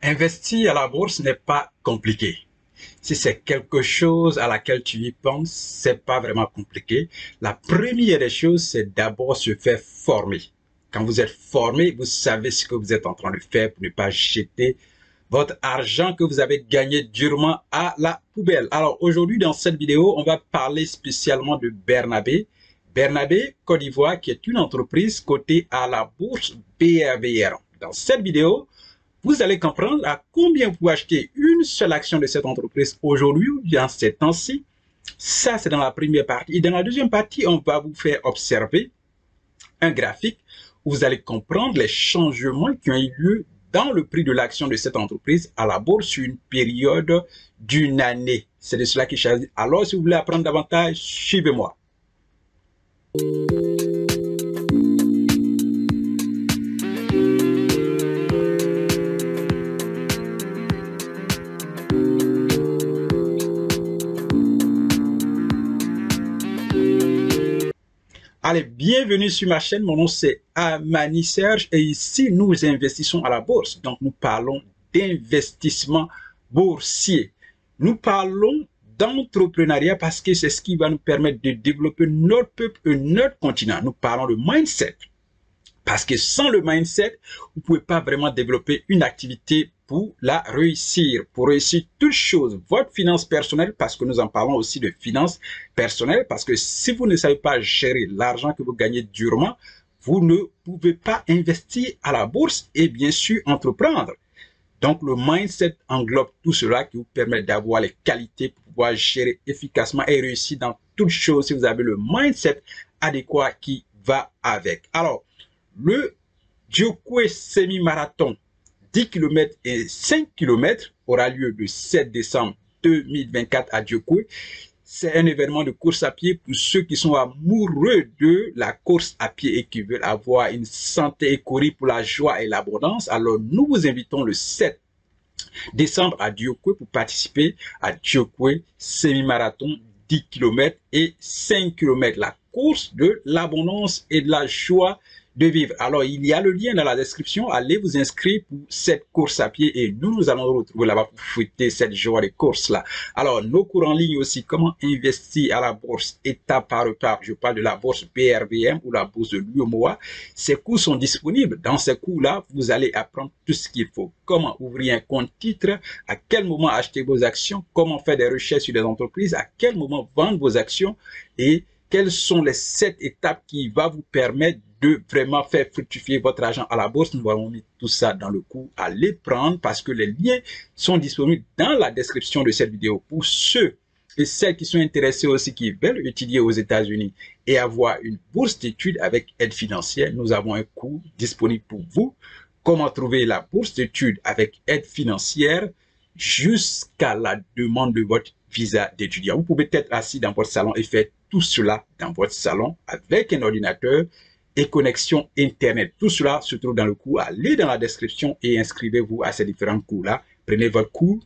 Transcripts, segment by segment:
Investir à la bourse n'est pas compliqué. Si c'est quelque chose à laquelle tu y penses, c'est pas vraiment compliqué. La première des choses, c'est d'abord se faire former. Quand vous êtes formé, vous savez ce que vous êtes en train de faire pour ne pas jeter votre argent que vous avez gagné durement à la poubelle. Alors aujourd'hui, dans cette vidéo, on va parler spécialement de Bernabé. Bernabé Côte d'Ivoire, qui est une entreprise cotée à la bourse BRVR. Dans cette vidéo, vous allez comprendre à combien vous pouvez acheter une seule action de cette entreprise aujourd'hui ou dans ces temps-ci. Ça, c'est dans la première partie. Et dans la deuxième partie, on va vous faire observer un graphique où vous allez comprendre les changements qui ont eu lieu dans le prix de l'action de cette entreprise à la bourse sur une période d'une année. C'est de cela qu'il s'agit. Alors, si vous voulez apprendre davantage, suivez-moi. Allez, bienvenue sur ma chaîne, mon nom c'est Amani Serge et ici nous investissons à la bourse. Donc nous parlons d'investissement boursier. Nous parlons d'entrepreneuriat parce que c'est ce qui va nous permettre de développer notre peuple et notre continent. Nous parlons de mindset. Parce que sans le mindset, vous ne pouvez pas vraiment développer une activité pour la réussir. Pour réussir toute chose, votre finance personnelle, parce que nous en parlons aussi de finance personnelle, parce que si vous ne savez pas gérer l'argent que vous gagnez durement, vous ne pouvez pas investir à la bourse et bien sûr entreprendre. Donc le mindset englobe tout cela qui vous permet d'avoir les qualités pour pouvoir gérer efficacement et réussir dans toute chose si vous avez le mindset adéquat qui va avec. Alors, le Diokwe semi-marathon 10 km et 5 km aura lieu le 7 décembre 2024 à Diokwe. C'est un événement de course à pied pour ceux qui sont amoureux de la course à pied et qui veulent avoir une santé et courir pour la joie et l'abondance. Alors nous vous invitons le 7 décembre à Diokwe pour participer à Diokwe semi-marathon 10 km et 5 km. La course de l'abondance et de la joie de vivre. Alors, il y a le lien dans la description. Allez vous inscrire pour cette course à pied et nous allons nous retrouver là-bas pour fêter cette joie de course-là. Alors, nos cours en ligne aussi, comment investir à la bourse étape par étape. Je parle de la bourse BRVM ou la bourse de l'UEMOA. Ces cours sont disponibles. Dans ces cours-là, vous allez apprendre tout ce qu'il faut. Comment ouvrir un compte titre, à quel moment acheter vos actions, comment faire des recherches sur les entreprises, à quel moment vendre vos actions et quelles sont les 7 étapes qui vont vous permettre de vraiment faire fructifier votre argent à la bourse. Nous allons mettre tout ça dans le cours. Allez prendre parce que les liens sont disponibles dans la description de cette vidéo. Pour ceux et celles qui sont intéressés aussi, qui veulent étudier aux États-Unis et avoir une bourse d'études avec aide financière, nous avons un cours disponible pour vous. Comment trouver la bourse d'études avec aide financière jusqu'à la demande de votre visa d'étudiant. Vous pouvez être assis dans votre salon et faire tout cela dans votre salon avec un ordinateur et connexion Internet. Tout cela se trouve dans le cours. Allez dans la description et inscrivez-vous à ces différents cours-là. Prenez votre cours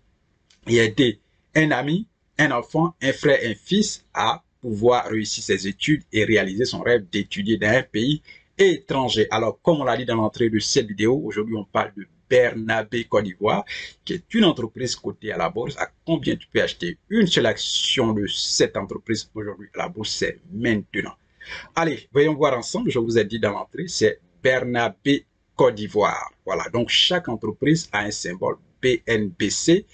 et aidez un ami, un enfant, un frère, un fils à pouvoir réussir ses études et réaliser son rêve d'étudier dans un pays étranger. Alors, comme on l'a dit dans l'entrée de cette vidéo, aujourd'hui on parle de Bernabé Côte d'Ivoire, qui est une entreprise cotée à la bourse. À combien tu peux acheter une seule action de cette entreprise aujourd'hui à la bourse? C'est maintenant. Allez, voyons voir ensemble. Je vous ai dit dans l'entrée, c'est Bernabé Côte d'Ivoire. Voilà, donc chaque entreprise a un symbole BNBC.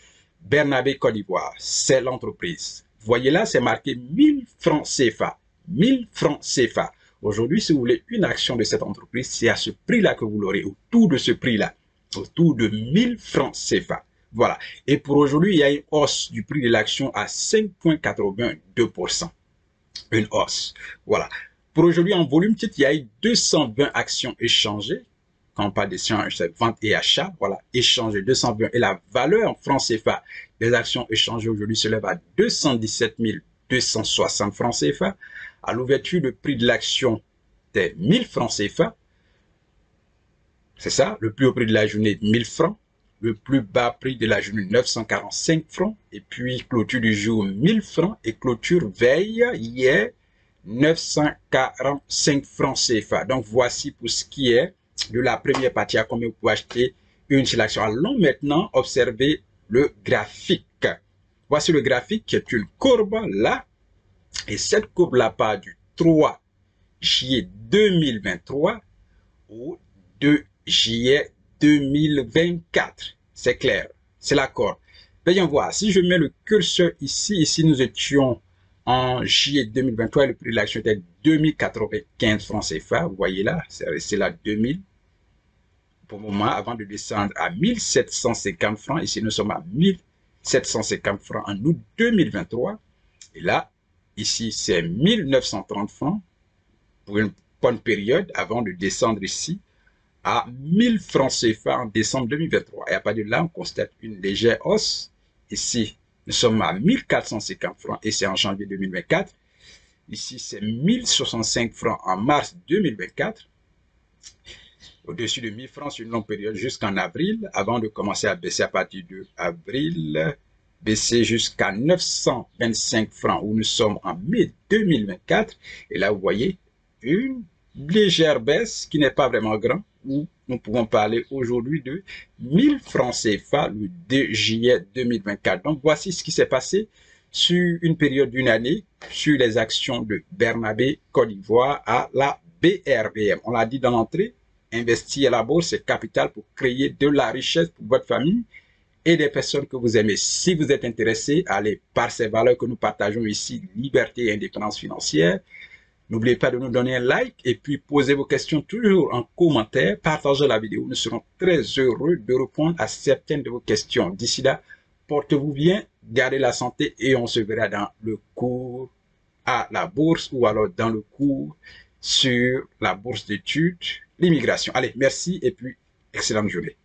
Bernabé Côte d'Ivoire, c'est l'entreprise. Voyez là, c'est marqué 1000 francs CFA. 1000 francs CFA. Aujourd'hui, si vous voulez une action de cette entreprise, c'est à ce prix-là que vous l'aurez, autour de ce prix-là, autour de 1000 francs CFA. Voilà. Et pour aujourd'hui, il y a une hausse du prix de l'action à 5,82%. Une hausse. Voilà. Pour aujourd'hui, en volume titre, il y a eu 220 actions échangées. Quand on parle d'échange, c'est vente et achat. Voilà. Échangé 220. Et la valeur en francs CFA des actions échangées aujourd'hui se lève à 217 260 francs CFA. À l'ouverture, le prix de l'action était 1000 francs CFA. C'est ça. Le plus haut prix de la journée, 1000 francs. Le plus bas prix de la journée, 945 francs. Et puis, clôture du jour, 1000 francs. Et clôture veille, hier, 945 francs CFA. Donc, voici pour ce qui est de la première partie à combien vous pouvez acheter une sélection. Allons maintenant observer le graphique. Voici le graphique qui est une courbe là. Et cette courbe-là part du 3 juillet 2023 au 2 juillet 2024. C'est clair, c'est la courbe. Voyons voir, si je mets le curseur ici nous étions en juillet 2023, le prix de l'action était 2095 francs CFA. Vous voyez là, c'est resté là 2000. Pour le moment, avant de descendre à 1750 francs. Ici, nous sommes à 1750 francs en août 2023. Et là, ici, c'est 1930 francs pour une bonne période avant de descendre ici à 1000 francs CFA en décembre 2023. Et à partir de là, on constate une légère hausse. Ici, nous sommes à 1450 francs et c'est en janvier 2024. Ici, c'est 1065 francs en mars 2024. Au-dessus de 1000 francs sur une longue période jusqu'en avril, avant de commencer à baisser à partir de avril, baisser jusqu'à 925 francs où nous sommes en mai 2024. Et là, vous voyez une légère baisse qui n'est pas vraiment grande, où nous pouvons parler aujourd'hui de 1000 francs CFA le 2 juillet 2024. Donc, voici ce qui s'est passé sur une période d'une année sur les actions de Bernabé Côte d'Ivoire à la BRBM. On l'a dit dans l'entrée, investir à la bourse, c'est capital pour créer de la richesse pour votre famille et des personnes que vous aimez. Si vous êtes intéressé, allez par ces valeurs que nous partageons ici, liberté et indépendance financière. N'oubliez pas de nous donner un like et puis posez vos questions toujours en commentaire. Partagez la vidéo. Nous serons très heureux de répondre à certaines de vos questions. D'ici là, portez-vous bien, gardez la santé et on se verra dans le cours à la bourse ou alors dans le cours sur la bourse d'études, l'immigration. Allez, merci et puis excellente journée.